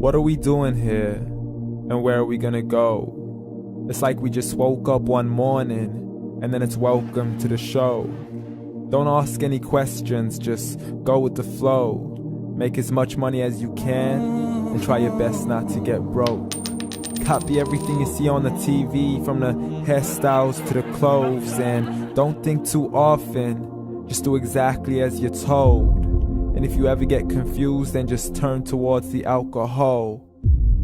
What are we doing here? And where are we gonna go? It's like we just woke up one morning, and then it's welcome to the show. Don't ask any questions, just go with the flow. Make as much money as you can, and try your best not to get broke. Copy everything you see on the TV, from the hairstyles to the clothes, and don't think too often, just do exactly as you're told. And if you ever get confused, then just turn towards the alcohol.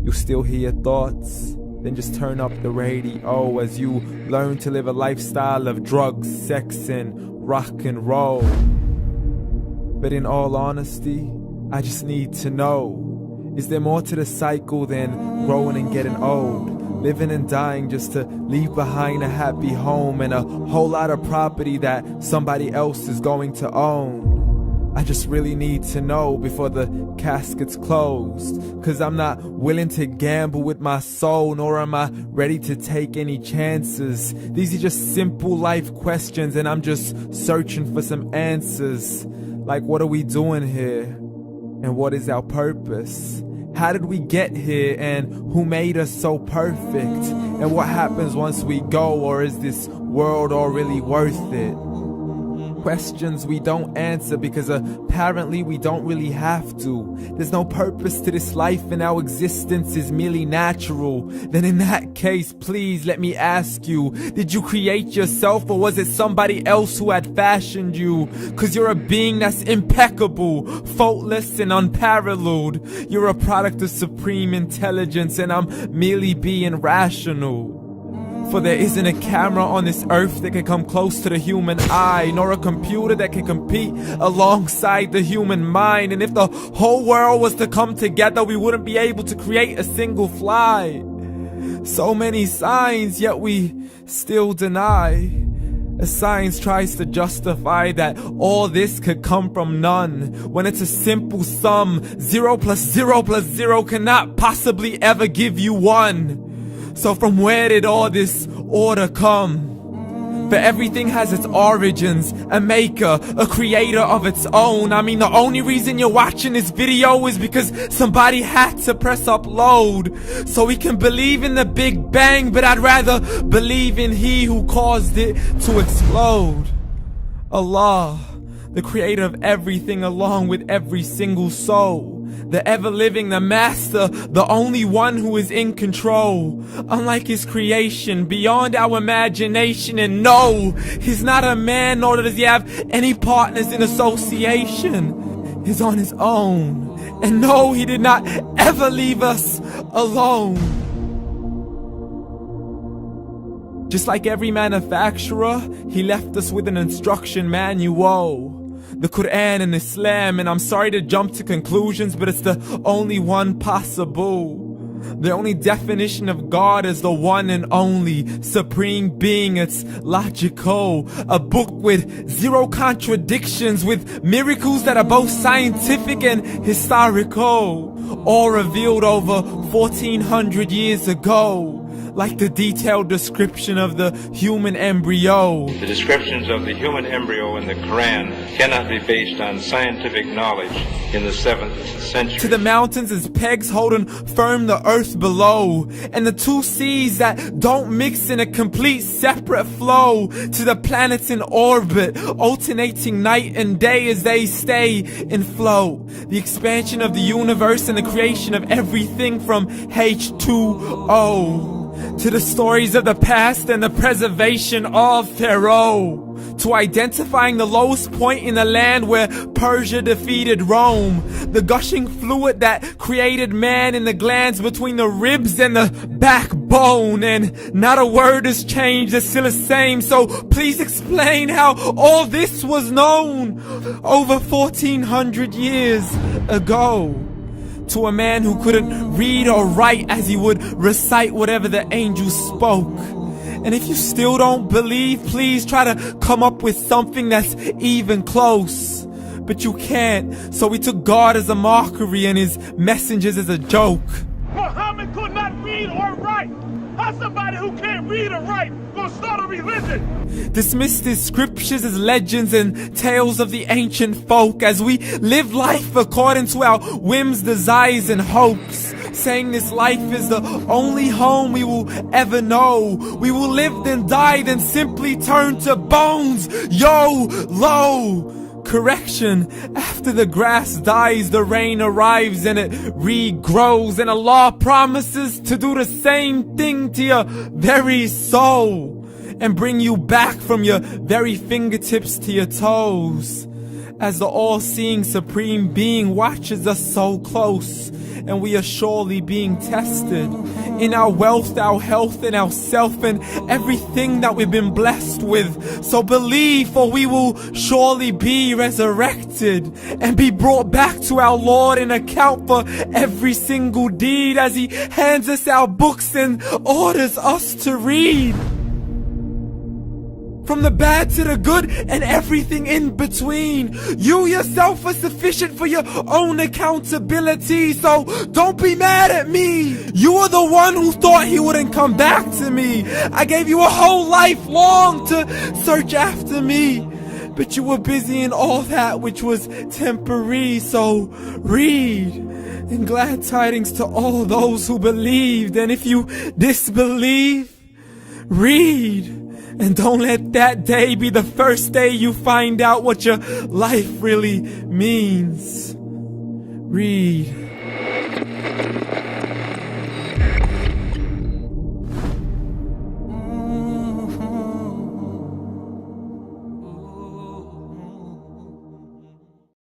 You'll still hear your thoughts, then just turn up the radio as you learn to live a lifestyle of drugs, sex, and rock and roll. But in all honesty, I just need to know, is there more to the cycle than growing and getting old? Living and dying just to leave behind a happy home and a whole lot of property that somebody else is going to own. I just really need to know before the casket's closed, 'cause I'm not willing to gamble with my soul, nor am I ready to take any chances. These are just simple life questions, and I'm just searching for some answers. Like, what are we doing here? And what is our purpose? How did we get here, and who made us so perfect? And what happens once we go, or is this world all really worth it? Questions we don't answer because apparently we don't really have to. There's no purpose to this life and our existence is merely natural. Then in that case, please let me ask you, did you create yourself, or was it somebody else who had fashioned you? 'Cause you're a being that's impeccable, faultless and unparalleled. You're a product of supreme intelligence, and I'm merely being rational. For there isn't a camera on this earth that can come close to the human eye, nor a computer that can compete alongside the human mind. And if the whole world was to come together, we wouldn't be able to create a single fly. So many signs, yet we still deny. As science tries to justify that all this could come from none, when it's a simple sum. 0 plus 0 plus 0 cannot possibly ever give you 1. So from where did all this order come? For everything has its origins, a maker, a creator of its own. I mean, the only reason you're watching this video is because somebody had to press upload. So we can believe in the Big Bang, but I'd rather believe in He who caused it to explode. Allah, the creator of everything along with every single soul. The ever-living, the master, the only one who is in control. Unlike his creation, beyond our imagination. And no, he's not a man, nor does he have any partners in association. He's on his own. And no, he did not ever leave us alone. Just like every manufacturer, he left us with an instruction manual. The Quran and Islam, and I'm sorry to jump to conclusions, but it's the only one possible. The only definition of God is the one and only supreme being. It's logical, a book with 0 contradictions, with miracles that are both scientific and historical, all revealed over 1400 years ago. Like the detailed description of the human embryo. The descriptions of the human embryo in the Quran cannot be based on scientific knowledge in the 7th century. To the mountains as pegs holding firm the earth below, and the 2 seas that don't mix in a complete separate flow. To the planets in orbit, alternating night and day as they stay in flow. The expansion of the universe and the creation of everything from H2O. To the stories of the past and the preservation of Pharaoh. To identifying the lowest point in the land where Persia defeated Rome. The gushing fluid that created man in the glands between the ribs and the backbone. And not a word has changed, it's still the same. So please explain how all this was known over 1400 years ago. To a man who couldn't read or write, as he would recite whatever the angels spoke. And if you still don't believe, please try to come up with something that's even close. But you can't, so we took God as a mockery and his messengers as a joke. Muhammad could not read or write. How's somebody who can't read or write gonna start a religion? Dismissed his scriptures as legends and tales of the ancient folk, as we live life according to our whims, desires, and hopes. saying this life is the only home we will ever know. We will live then die, then simply turn to bones. YOLO! Correction, after the grass dies, the rain arrives and it regrows, and Allah promises to do the same thing to your very soul and bring you back from your very fingertips to your toes, as the all-seeing supreme being watches us so close, and we are surely being tested in our wealth, our health, and our self, and everything that we've been blessed with. So believe, for we will surely be resurrected and be brought back to our Lord and account for every single deed, as He hands us our books and orders us to read. From the bad to the good and everything in between. You yourself are sufficient for your own accountability, so don't be mad at me. You are the one who thought He wouldn't come back to me. I gave you a whole life long to search after me, but you were busy in all that which was temporary. So read, and glad tidings to all those who believed. And if you disbelieve, read. And don't let that day be the first day you find out what your life really means. Read.